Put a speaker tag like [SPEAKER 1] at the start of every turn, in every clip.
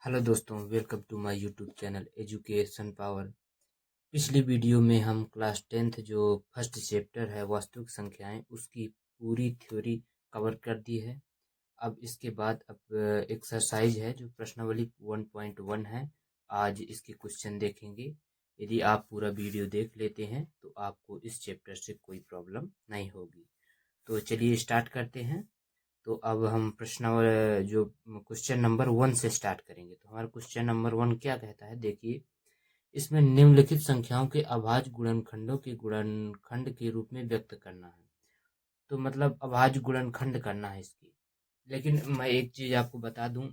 [SPEAKER 1] Hello दोस्तों, welcome to my YouTube channel education power. पिछली video में हम क्लास 10th जो फर्स्ट चैप्टर है वास्तविक संख्याएं उसकी पूरी थ्योरी कवर कर दी है। अब इसके बाद अब एक्सरसाइज है जो प्रश्नावली 1.1 है। आज इसके क्वेश्चन देखेंगे। यदि आप पूरा वीडियो देख लेते हैं तो आपको इस चैप्टर से कोई प्रॉब्लम नहीं होगी। तो चलिए स्टार्ट करते हैं। तो अब हम प्रश्न जो क्वेश्चन नंबर 1 से स्टार्ट करेंगे। तो हमारा क्वेश्चन नंबर 1 क्या कहता है, देखिए। इसमें निम्नलिखित संख्याओं के अभाज्य गुणनखंडों के गुणनखंड के रूप में व्यक्त करना है। तो मतलब अभाज्य गुणनखंड करना है इसकी। लेकिन मैं एक चीज आपको बता दूं,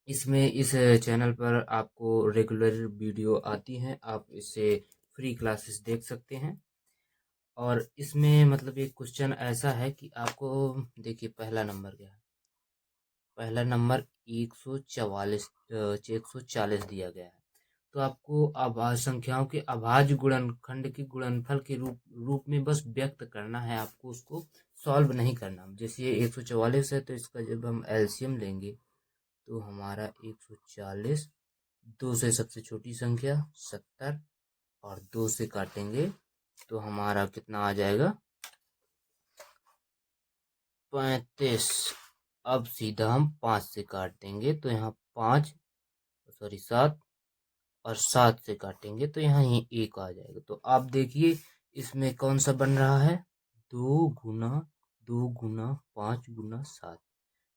[SPEAKER 1] इसमें इस चैनल पर आपको रेगुलर वीडियो आती हैं, आप इससे फ्री क्लासेस देख सकते हैं। और इसमें मतलब एक क्वेश्चन ऐसा है कि आपको देखिए पहला नंबर क्या है। पहला नंबर 140 दिया गया है। तो आपको संख्याओं के अभाज्य गुणनखंड के गुणनफल के रूप में बस व्यक्त करना है, आपको उसको सॉल्व नहीं करना। जैसे ये 144 है तो इसका जब हम एलसीएम लेंगे तो हमारा 140, 2 से सबसे छोटी संख्या 70 और 2 से काटेंगे तो हमारा कितना आ जाएगा, 35। अब सीधा हम 5 से काट देंगे तो यहाँ 5, सॉरी 7, और 7 से काटेंगे तो यहाँ ये 1 आ जाएगा। तो आप देखिए इसमें कौन सा बन रहा है, 2 गुना 5 गुना 7।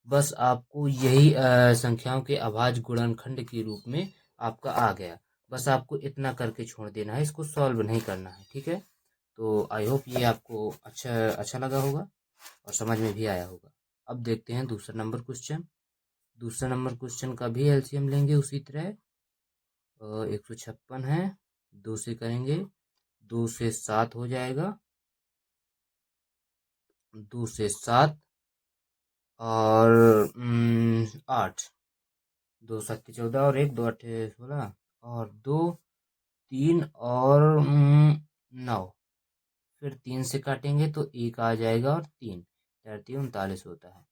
[SPEAKER 1] बस आपको यही संख्याओं के अभाज्य गुणनखंड के रूप में आपका आ गया। बस आपको इतना करके छोड़ देना है, इसको सॉल्व नहीं करना है, ठीक है। तो आई होप ये आपको अच्छा अच्छा लगा होगा और समझ में भी आया होगा। अब देखते हैं दूसरा नंबर क्वेश्चन। दूसरा नंबर क्वेश्चन का भी एलसीएम लेंगे उसी तरह। 156 है, 2 से करेंगे, 2 से 7 हो जाएगा, 2 से 7 और 8, 2 7 14 और 1 2 8 16 और 2 3 और 9। फिर 3 से काटेंगे तो 1 आ जाएगा और 3 4 3 39 होता है।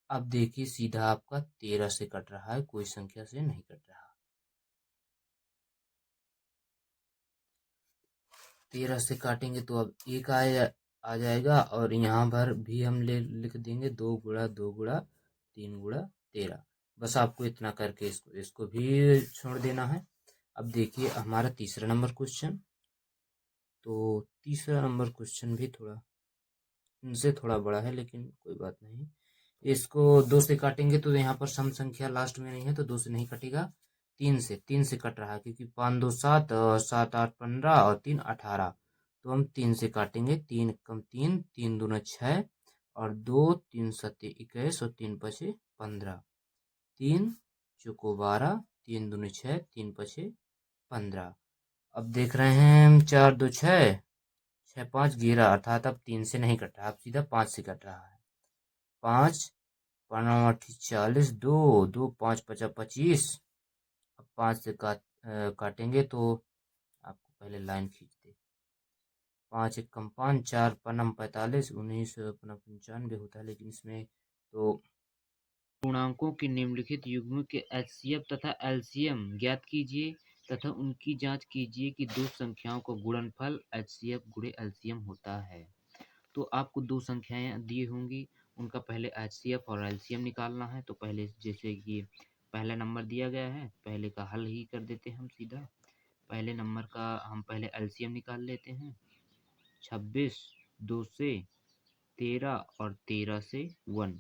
[SPEAKER 1] अब देखिए सीधा आपका 13 से कट रहा है, कोई संख्या से नहीं कट रहा। 13 से काटेंगे तो अब 1 आ जाएगा और यहाँ पर भी हम लिख देंगे 2 गुणा 2 गुणा 3 गुणा 13। बस आपको इतना करके इसको भी छोड़ देना है। अब देखिए हमारा तीसरा नंबर क्वेश्चन। तो तीसरा नंबर क्वेश्चन भी थोड़ा इनसे थोड़ा बड़ा है, लेकिन कोई बात नहीं। इसको 2 से काटेंगे तो यहाँ पर सम संख्या लास्ट में नहीं है तो 2 से नहीं कटेगा। 3 से कट रहा है क्योंकि 5 2 7, 7 8 15 और 3 18। तो हम 3 से काटेंगे, 3 कम 3, 3 दूना 6 और 2 3 7 21 और 3 पचे 15, 3 चौको 12, 3 दूनी 6, 3 पचे 15। अब देख रहे हैं 4 2 6, 6 5 11, अर्थात अब 3 से नहीं कट रहा, अब सीधा 5 से कट रहा है। 5 5 40, 2 2 5 5 25। अब 5 से काटेंगे तो आपको पहले लाइन खींच दे। 5 एक कम 5, 4 पनम 45, 19 पनम 95 होता है। लेकिन इसमें तो पूर्णांकों के निम्नलिखित युग्म के एचसीएफ तथा एलसीएम ज्ञात कीजिए तथा उनकी जांच कीजिए कि दो संख्याओं का गुणनफल एचसीएफ गुणे एलसीएम होता है। तो आपको दो संख्याएं दी होंगी, उनका पहले एचसीएफ और एलसीएम निकालना है। तो पहले जैसे कि पहला नंबर दिया गया है, पहले का हल ही कर देते हैं हम सीधा। पहले नंबर का हम पहले एलसीएम निकाल लेते हैं। 26 2 से 13 और 13 से 1,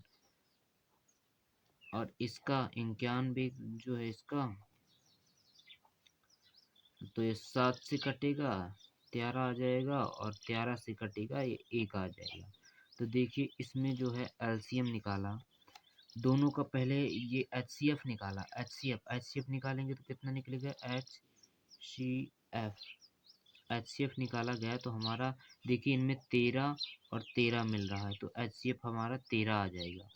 [SPEAKER 1] और इसका 91 जो है इसका, तो ये 7 से कटेगा 13 आ जाएगा और 13 से कटेगा ये 1 आ जाएगा। तो देखिए इसमें जो है एलसीएम निकाला, दोनों का पहले ये एचसीएफ निकाला। एचसीएफ निकालेंगे तो कितना निकलेगा, एचसीएफ निकाला गया तो हमारा देखिए इनमें 13 और 13 मिल रहा है तो एचसीएफ हमारा 13 आ जाएगा।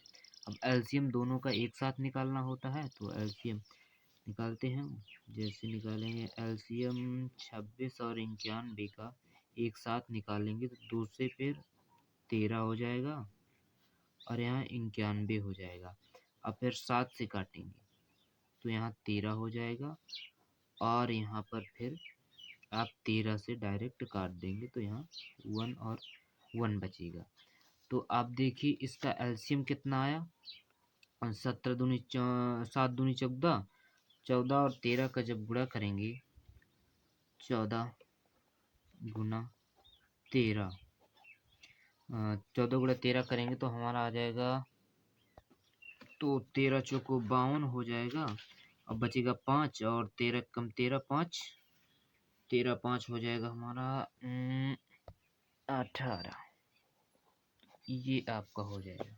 [SPEAKER 1] अब एलसीएम दोनों का एक साथ निकालना होता है तो एलसीएम निकालते हैं। जैसे निकालेंगे एलसीएम 26 और 91 का एक साथ निकालेंगे तो 2 से फिर 13 हो जाएगा और यहाँ 91 हो जाएगा। अब फिर 7 से काटेंगे तो यहाँ 13 हो जाएगा और यहाँ पर फिर आप 13 से डायरेक्ट काट देंगे तो यहाँ 1 और 1 बचेगा। तो आप देखिए इसका एलसीएम कितना आया, 17 दूनी 7 दूनी 14, 14 और 13 का जब गुणा करेंगे 14 गुना 13, 14 गुणा 13 करेंगे तो हमारा आ जाएगा, तो 13 चौको 52 हो जाएगा। अब बचेगा 5 और 13 कम 13 5, 13 5 हो जाएगा हमारा 18, ये आपका हो जाएगा।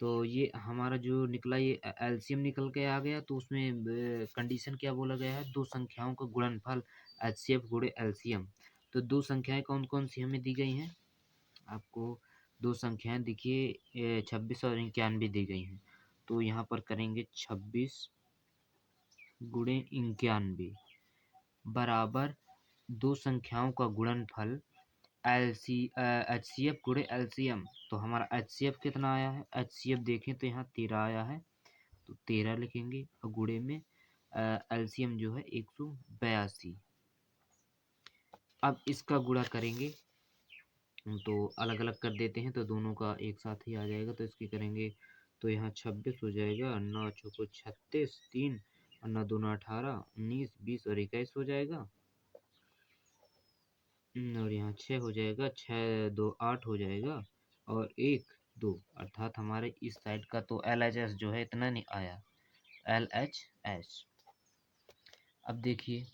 [SPEAKER 1] तो ये हमारा जो निकला ये एलसीएम निकल के आ गया। तो उसमें कंडीशन क्या बोला गया है, दो संख्याओं का गुणनफल एचसीएफ गुणे एलसीएम। तो दो संख्याएं कौन कौन सी हमें दी गई हैं, आपको दो संख्याएं देखिए 26 और 91 दी गई हैं। तो यहाँ पर करेंगे 26 गुणे 91 बराबर दो संख्याओं का गुणनफल एचसीएफ गुणे एलसीएम। तो हमारा एचसीएफ कितना आया है, एचसीएफ देखें तो यहाँ 13 आया है, तो 13 लिखेंगे और गुणे में एलसीएम जो है 182। अब इसका गुणा करेंगे तो अलग अलग कर देते हैं तो दोनों का एक साथ ही आ जाएगा। तो इसकी करेंगे तो यहाँ 26 हो जाएगा, 9 चौको 36, 3 और 9 दूना 18, 19 20 और 21 हो जाएगा। और यहाँ 6 हो जाएगा, 6 2 8 हो जाएगा और 1 2, अर्थात हमारे इस साइड का तो LHS जो है इतना नहीं आया, LHS। अब देखिए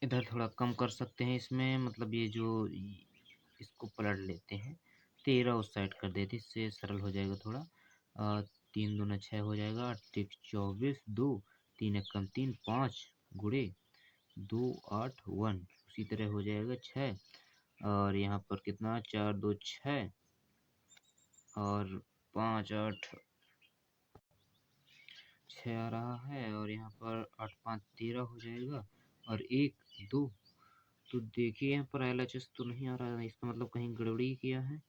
[SPEAKER 1] इधर थोड़ा कम कर सकते हैं इसमें, मतलब ये जो इसको पलट लेते हैं, 13 उस साइड कर देते, इससे सरल हो जाएगा थोड़ा। 3 दूना 6 हो जाएगा, 8 24, 2 3 एक कम 3 5 गुड़े 2 8 1, उसी तरह हो जाएगा 6 और यहाँ पर कितना 4 2 6 और 5 8 6 आ रहा है और यहाँ पर 8 5 13 हो जाएगा और 1 2। तो देखिए यहाँ पर LHS तो नहीं आ रहा है, इसका मतलब कहीं गड़बड़ी किया है।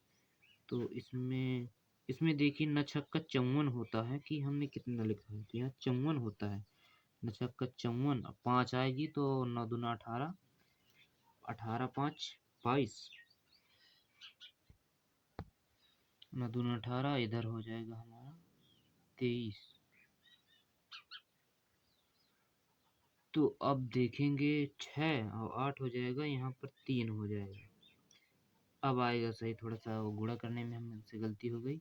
[SPEAKER 1] तो इसमें इसमें देखिए न छक्का 54 होता है कि हमने कितना लिखा है, तो यहाँ 54 होता है, न छक्का 54। 5 आएगी तो 9 दूना 18, 18 5 22, 9 दूना 18, इधर हो जाएगा हमारा 23। तो अब देखेंगे 6 और 8 हो जाएगा, यहाँ पर 3 हो जाएगा। अब आएगा सही, थोड़ा सा वो गुणा करने में हमसे गलती हो गई।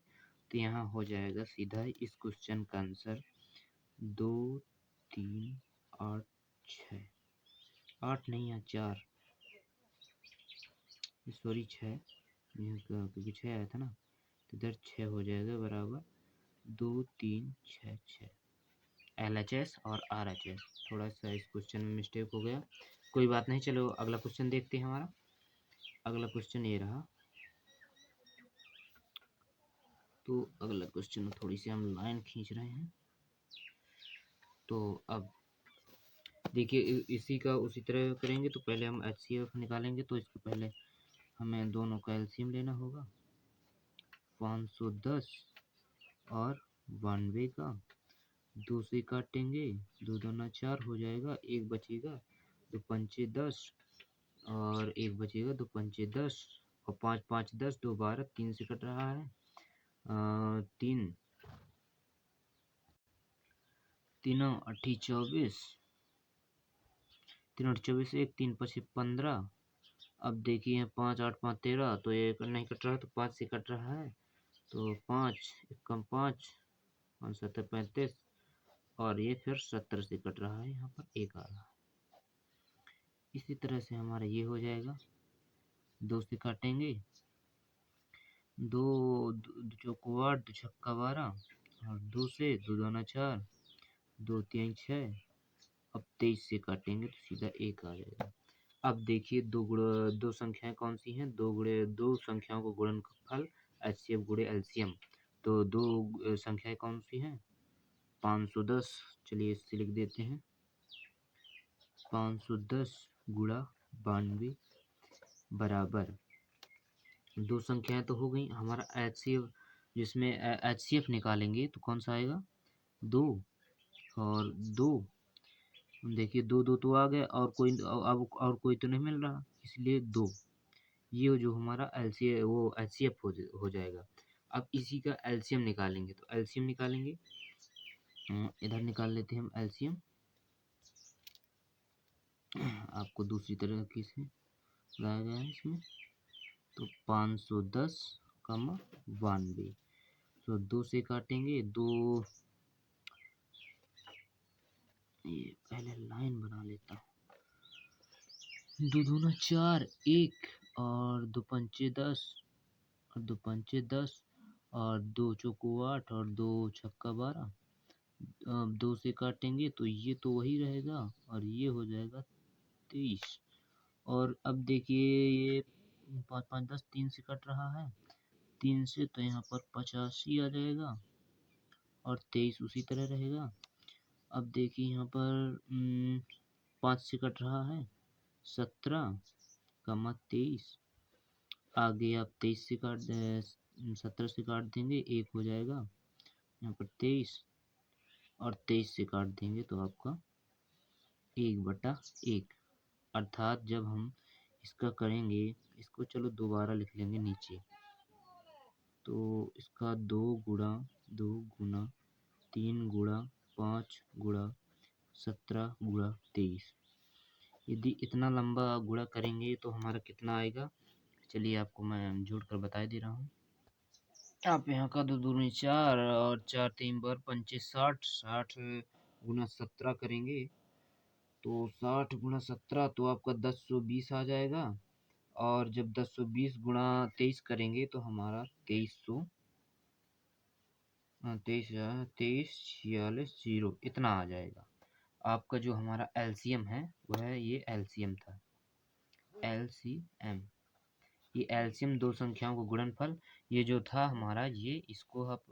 [SPEAKER 1] तो यहाँ हो जाएगा सीधा इस क्वेश्चन का आंसर 2 3 8 6, 8 नहीं है 4, सॉरी 6, क्योंकि 6 आया था ना, तो इधर 6 हो जाएगा बराबर 2 3 6 6। LHS और RHS, थोड़ा सा इस क्वेश्चन में मिस्टेक हो गया, कोई बात नहीं। चलो अगला क्वेश्चन देखते हैं। हमारा अगला क्वेश्चन ये रहा। तो अगला क्वेश्चन थोड़ी सी हम लाइन खींच रहे हैं। तो अब देखिए इसी का उसी तरह करेंगे। तो पहले हम HCF निकालेंगे, तो इसके पहले हमें दोनों का एलसीएम लेना होगा, 510 और 92 का, 2 से काटेंगे, 2 दूना 4 हो जाएगा, 1 बचेगा, 2 पंचे 10 और 1 बचेगा, 2 पंचे 10 और 5 5 10, 2 12, 3 से कट रहा है, 3 3 8 24, 3 8 24 1 3 5 15। अब देखिए 5 8 5 13, तो ये नहीं कट रहा है तो 5 से कट रहा है, तो 5 कम 5 5 7 35 और ये फिर 70 से कट रहा है, यहाँ पर 1 आ रहा है। इसी तरह से हमारा ये हो जाएगा, 2 से काटेंगे, 2 चौको 8, 2 छक्का 12 और 2 से 2 दूना 4, 2 3 6। अब 23 से काटेंगे तो सीधा 1 आ जाएगा। अब देखिए दो संख्याएं कौन सी हैं, दो संख्याओं को गुणनफल HCF गुणे LCM। तो दो संख्याएं कौन सी हैं, 510, चलिए इससे लिख देते हैं, 510 गुणा 92 बराबर, दो संख्याएं तो हो गई। हमारा HCF, जिसमें HCF निकालेंगे तो कौन सा आएगा, 2 और 2, देखिए 2 2 तो आ गए और कोई अब और कोई तो नहीं मिल रहा, इसलिए 2। ये जो हमारा एलसीए वो एचसीएफ हो जाएगा। अब इसी का एलसीएम निकालेंगे, तो एलसीएम निकालेंगे, इधर निकाल लेते हैं हम एलसीएम। आपको दूसरी तरीके से लाया गया है इसमें, तो 510 कमा 92, तो 2 से काटेंगे, 2 ये पहले लाइन बना लेता हूँ, 2 दूना 4, 1 और 2 पंचे 10 और 2 पंचे 10 और 2 चौको 8 और 2 छक्का 12। अब 2 से काटेंगे तो ये तो वही रहेगा और ये हो जाएगा 23। और अब देखिए ये 5 5 10 3 से कट रहा है, 3 से तो यहाँ पर 85 आ जाएगा और 23 उसी तरह रहेगा। अब देखिए यहाँ पर 5 से कट रहा है, 17 कमा 23, आगे आप 23 से 17 से काट देंगे, 1 हो जाएगा यहाँ पर 23 और 23 से काट देंगे तो आपका 1/1। अर्थात जब हम इसका करेंगे, इसको चलो दोबारा लिख लेंगे नीचे, तो इसका 2 गुणा 2 गुना 3 गुणा 5 गुणा 17 गुणा 23। यदि इतना लंबा गुणा करेंगे तो हमारा कितना आएगा, चलिए आपको मैं जोड़ कर बता दे रहा हूँ। आप यहाँ का 2 दूनी 4 और 4 3 बार पंचे 60, 60 गुना 17 करेंगे तो 60 गुना 17 तो आपका 1020 आ जाएगा। और जब 1020 गुणा 23 करेंगे तो हमारा 2300 23 46 0 इतना आ जाएगा। आपका जो हमारा एलसीएम है वह ये एलसीएम था, एलसीएम। ये एलसीएम दो संख्याओं को गुणनफल, ये जो था हमारा ये इसको आप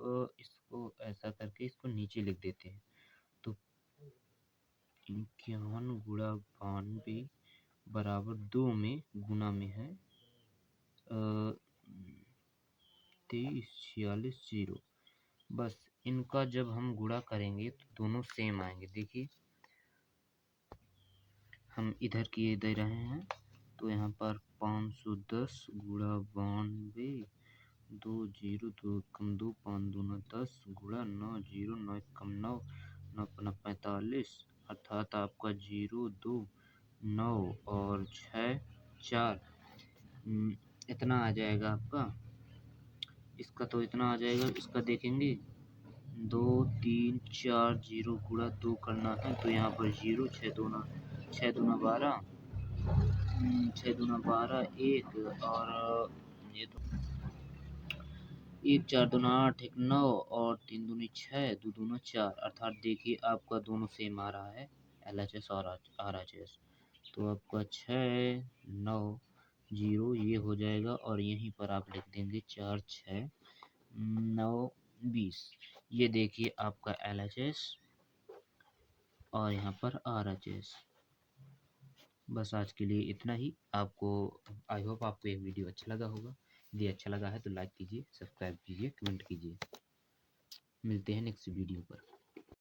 [SPEAKER 1] इसको ऐसा करके इसको नीचे लिख देते हैं, तो 51 गुणा 92 बराबर 2 में गुना में है 23 46 0। बस इनका जब हम गुणा करेंगे तो दोनों सेम आएंगे। देखिए हम इधर किए दे रहे हैं तो यहाँ पर 510 गुणा 92, 2 0 2 कम 2 5 दूना 10 गुणा 9 0 9 कम 9 9 पना 45, अर्थात आपका 0 2 9 और 6 4 इतना आ जाएगा आपका। इसका तो इतना आ जाएगा, इसका देखेंगे 2 3 4 0 गुणा 2 करना है तो यहाँ पर 0 6 दूना 12 6 दूना 12 1 और ये तो 1 4 दूना 8 1 9 और 3 दूनी 6 2 दूना 4, अर्थात देखिए आपका दोनों सेम आ रहा है LHS और RHS, तो आपका 6 9 0 ये हो जाएगा और यहीं पर आप लिख देंगे 4 6 9 20। ये देखिए आपका LHS और यहाँ पर RHS। बस आज के लिए इतना ही। आपको आई होप आपको ये वीडियो अच्छा लगा होगा। यदि अच्छा लगा है तो लाइक कीजिए, सब्सक्राइब कीजिए, कमेंट कीजिए। मिलते हैं नेक्स्ट वीडियो पर।